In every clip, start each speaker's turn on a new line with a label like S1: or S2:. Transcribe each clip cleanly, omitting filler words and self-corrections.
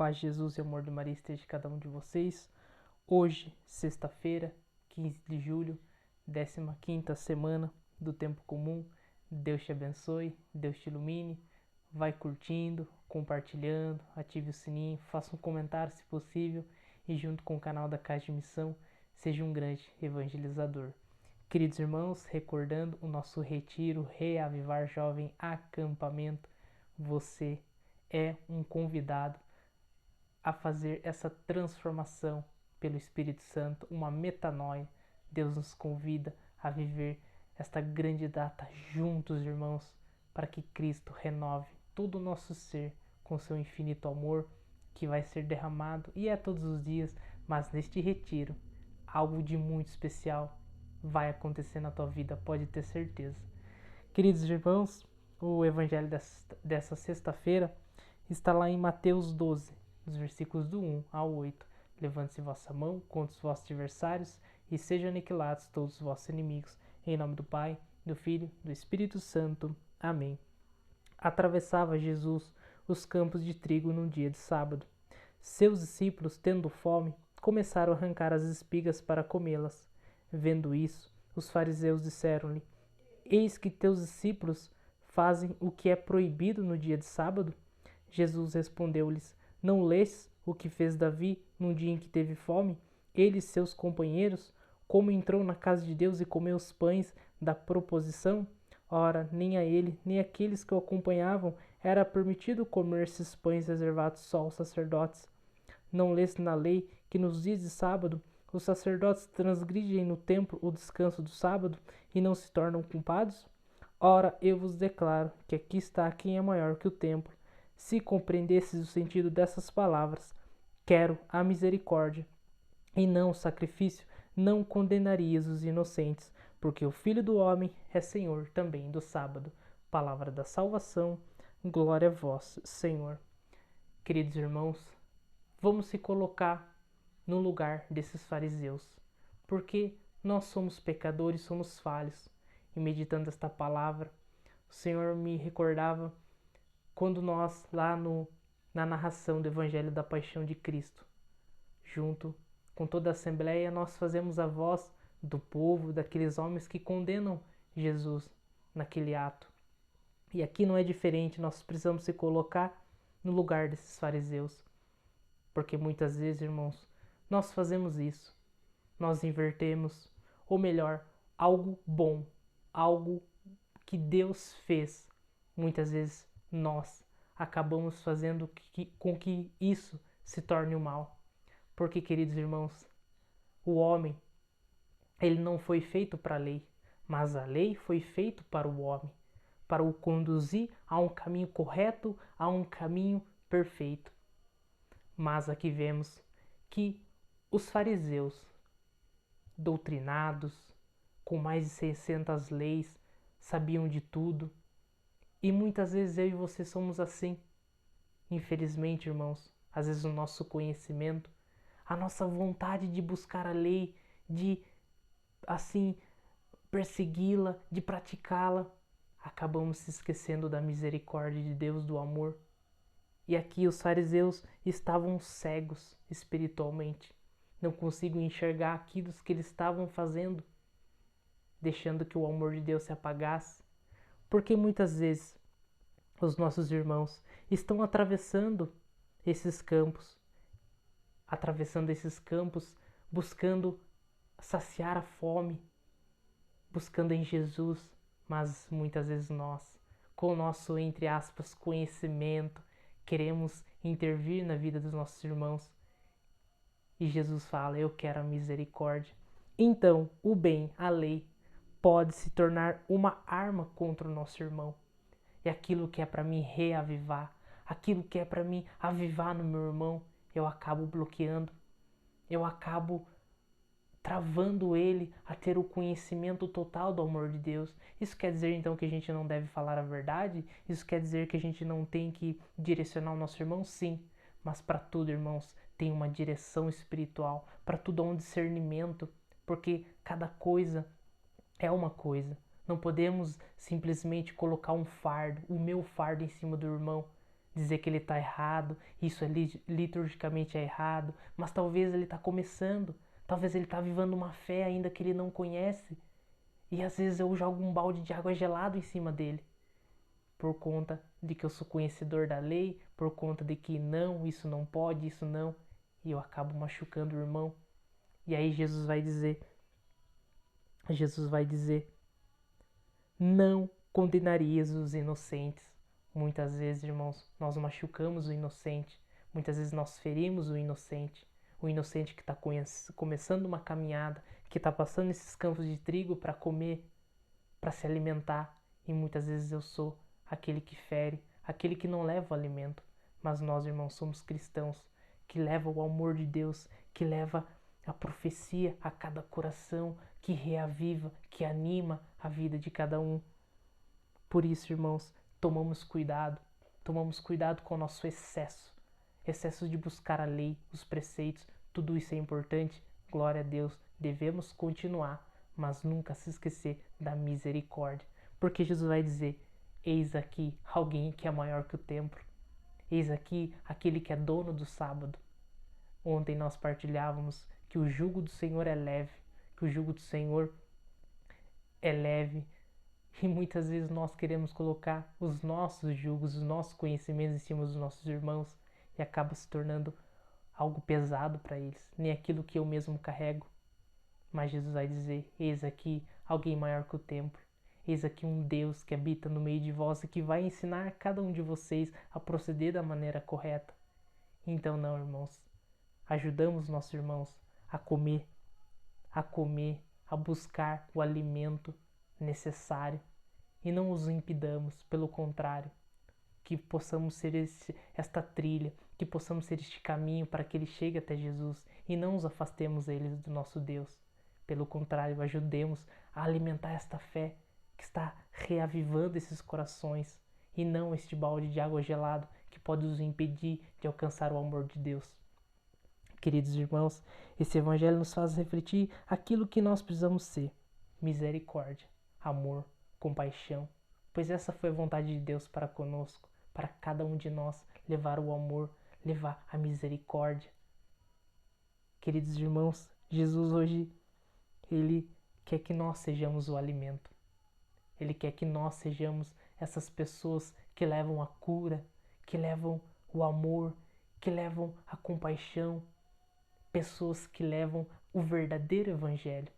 S1: paz de Jesus e amor de Maria esteja em cada um de vocês. Hoje, sexta-feira, 15 de julho, 15ª semana do Tempo Comum. Deus te abençoe, Deus te ilumine. Vai curtindo, compartilhando, ative o sininho, faça um comentário se possível e junto com o canal da Casa de Missão, seja um grande evangelizador. Queridos irmãos, recordando o nosso retiro Reavivar Jovem Acampamento, você é um convidado a fazer essa transformação pelo Espírito Santo, uma metanoia. Deus nos convida a viver esta grande data juntos, irmãos, para que Cristo renove todo o nosso ser com seu infinito amor que vai ser derramado, e é todos os dias, mas neste retiro, algo de muito especial vai acontecer na tua vida, pode ter certeza. Queridos irmãos, o evangelho dessa sexta-feira está lá em Mateus 12, dos versículos do 1 ao 8. Levante-se vossa mão contra os vossos adversários e sejam aniquilados todos os vossos inimigos. Em nome do Pai, do Filho e do Espírito Santo. Amém. Atravessava Jesus os campos de trigo num dia de sábado. Seus discípulos, tendo fome, começaram a arrancar as espigas para comê-las. Vendo isso, os fariseus disseram-lhe: Eis que teus discípulos fazem o que é proibido no dia de sábado? Jesus respondeu-lhes: Não lês o que fez Davi num dia em que teve fome? Ele e seus companheiros, como entrou na casa de Deus e comeu os pães da proposição? Ora, nem a ele, nem àqueles que o acompanhavam era permitido comer esses pães reservados só aos sacerdotes. Não lês na lei que nos dias de sábado os sacerdotes transgridem no templo o descanso do sábado e não se tornam culpados? Ora, eu vos declaro que aqui está quem é maior que o templo. Se compreendesses o sentido dessas palavras, quero a misericórdia e não o sacrifício, não condenarias os inocentes, porque o Filho do Homem é Senhor também do sábado. Palavra da salvação, glória a vós, Senhor. Queridos irmãos, vamos se colocar no lugar desses fariseus, porque nós somos pecadores, somos falhos. E meditando esta palavra, o Senhor me recordava quando nós, na narração do Evangelho da Paixão de Cristo, junto com toda a Assembleia, nós fazemos a voz do povo, daqueles homens que condenam Jesus naquele ato. E aqui não é diferente, nós precisamos se colocar no lugar desses fariseus. Porque muitas vezes, irmãos, nós fazemos isso. Nós invertemos, ou melhor, algo bom, algo que Deus fez. Muitas vezes nós acabamos fazendo com que isso se torne o mal. Porque, queridos irmãos, o homem, ele não foi feito para a lei, mas a lei foi feita para o homem, para o conduzir a um caminho correto, a um caminho perfeito. Mas aqui vemos que os fariseus, doutrinados, com mais de 600 leis, sabiam de tudo. E muitas vezes eu e você somos assim. Infelizmente, irmãos, às vezes o nosso conhecimento, a nossa vontade de buscar a lei, de, assim, persegui-la, de praticá-la, acabamos se esquecendo da misericórdia de Deus, do amor. E aqui os fariseus estavam cegos espiritualmente. Não conseguiam enxergar aquilo que eles estavam fazendo, deixando que o amor de Deus se apagasse. Porque muitas vezes os nossos irmãos estão atravessando esses campos, buscando saciar a fome, buscando em Jesus, mas muitas vezes nós, com o nosso, entre aspas, conhecimento, queremos intervir na vida dos nossos irmãos. E Jesus fala: eu quero a misericórdia. Então, o bem, a lei, pode se tornar uma arma contra o nosso irmão. E aquilo que é para mim reavivar, aquilo que é para mim avivar no meu irmão, eu acabo bloqueando. Eu acabo travando ele a ter o conhecimento total do amor de Deus. Isso quer dizer então que a gente não deve falar a verdade? Isso quer dizer que a gente não tem que direcionar o nosso irmão? Sim, mas para tudo, irmãos, tem uma direção espiritual, para tudo há um discernimento, porque cada coisa é uma coisa. Não podemos simplesmente colocar um fardo, o meu fardo em cima do irmão, dizer que ele está errado, isso é liturgicamente é errado, mas talvez ele está começando, talvez ele está vivendo uma fé ainda que ele não conhece, e às vezes eu jogo um balde de água gelada em cima dele, por conta de que eu sou conhecedor da lei, por conta de que não, isso não pode, isso não, e eu acabo machucando o irmão. E aí Jesus vai dizer, não condenarias os inocentes. Muitas vezes, irmãos, nós machucamos o inocente, muitas vezes nós ferimos o inocente que está começando uma caminhada, que está passando esses campos de trigo para comer, para se alimentar, e muitas vezes eu sou aquele que fere, aquele que não leva o alimento, mas nós, irmãos, somos cristãos, que leva o amor de Deus, que leva a profecia a cada coração, que reaviva, que anima a vida de cada um. Por isso, irmãos, tomamos cuidado com o nosso excesso de buscar a lei, os preceitos, tudo isso é importante, glória a Deus, devemos continuar, mas nunca se esquecer da misericórdia, porque Jesus vai dizer, eis aqui alguém que é maior que o templo, eis aqui aquele que é dono do sábado. Ontem nós partilhávamos que o jugo do Senhor é leve, e muitas vezes nós queremos colocar os nossos julgos, os nossos conhecimentos em cima dos nossos irmãos e acaba se tornando algo pesado para eles, nem aquilo que eu mesmo carrego. Mas Jesus vai dizer, eis aqui alguém maior que o templo, eis aqui um Deus que habita no meio de vós e que vai ensinar a cada um de vocês a proceder da maneira correta. Então não, irmãos, ajudamos nossos irmãos a comer, a buscar o alimento necessário e não os impidamos, pelo contrário, que possamos ser esta trilha, que possamos ser este caminho para que ele chegue até Jesus e não os afastemos eles do nosso Deus. Pelo contrário, ajudemos a alimentar esta fé que está reavivando esses corações e não este balde de água gelada que pode nos impedir de alcançar o amor de Deus. Queridos irmãos, esse evangelho nos faz refletir aquilo que nós precisamos ser: misericórdia, amor, compaixão, pois essa foi a vontade de Deus para conosco, para cada um de nós, levar o amor, levar a misericórdia. Queridos irmãos, Jesus hoje, Ele quer que nós sejamos o alimento. Ele quer que nós sejamos essas pessoas que levam a cura, que levam o amor, que levam a compaixão, pessoas que levam o verdadeiro evangelho.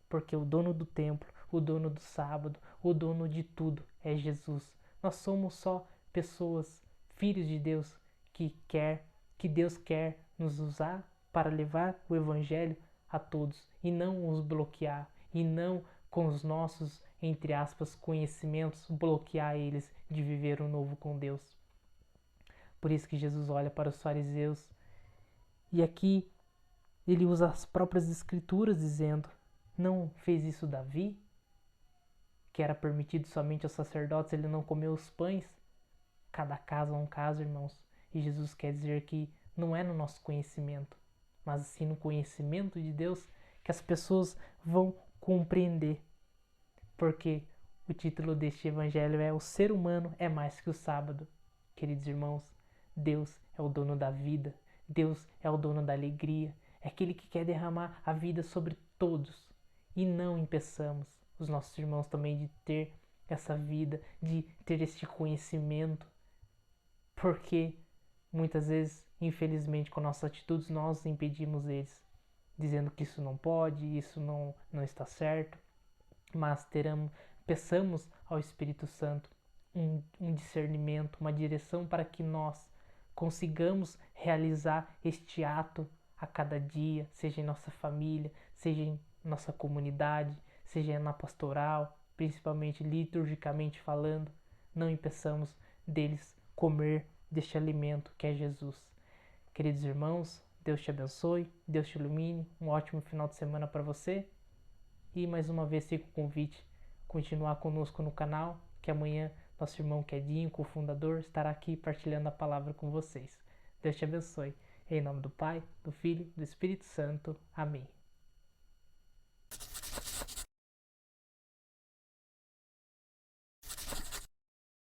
S1: Porque o dono do templo, o dono do sábado, o dono de tudo é Jesus. Nós somos só pessoas, filhos de Deus, que Deus quer nos usar para levar o evangelho a todos e não os bloquear, e não com os nossos, entre aspas, conhecimentos, bloquear eles de viver o novo com Deus. Por isso que Jesus olha para os fariseus e aqui ele usa as próprias escrituras dizendo: não fez isso Davi, que era permitido somente aos sacerdotes, ele não comeu os pães? Cada caso é um caso, irmãos. E Jesus quer dizer que não é no nosso conhecimento, mas sim no conhecimento de Deus que as pessoas vão compreender. Porque o título deste evangelho é: o ser humano é mais que o sábado. Queridos irmãos, Deus é o dono da vida, Deus é o dono da alegria, é aquele que quer derramar a vida sobre todos. E não impeçamos os nossos irmãos também de ter essa vida, de ter este conhecimento, porque muitas vezes, infelizmente, com nossas atitudes, nós impedimos eles, dizendo que isso não pode, isso não está certo, mas peçamos ao Espírito Santo um discernimento, uma direção para que nós consigamos realizar este ato a cada dia, seja em nossa família, seja em nossa comunidade, seja na pastoral, principalmente liturgicamente falando, não impeçamos deles comer deste alimento que é Jesus. Queridos irmãos, Deus te abençoe, Deus te ilumine, um ótimo final de semana para você. E mais uma vez fica o convite, continuar conosco no canal, que amanhã nosso irmão Quedinho, cofundador, estará aqui partilhando a palavra com vocês. Deus te abençoe. Em nome do Pai, do Filho e do Espírito Santo. Amém.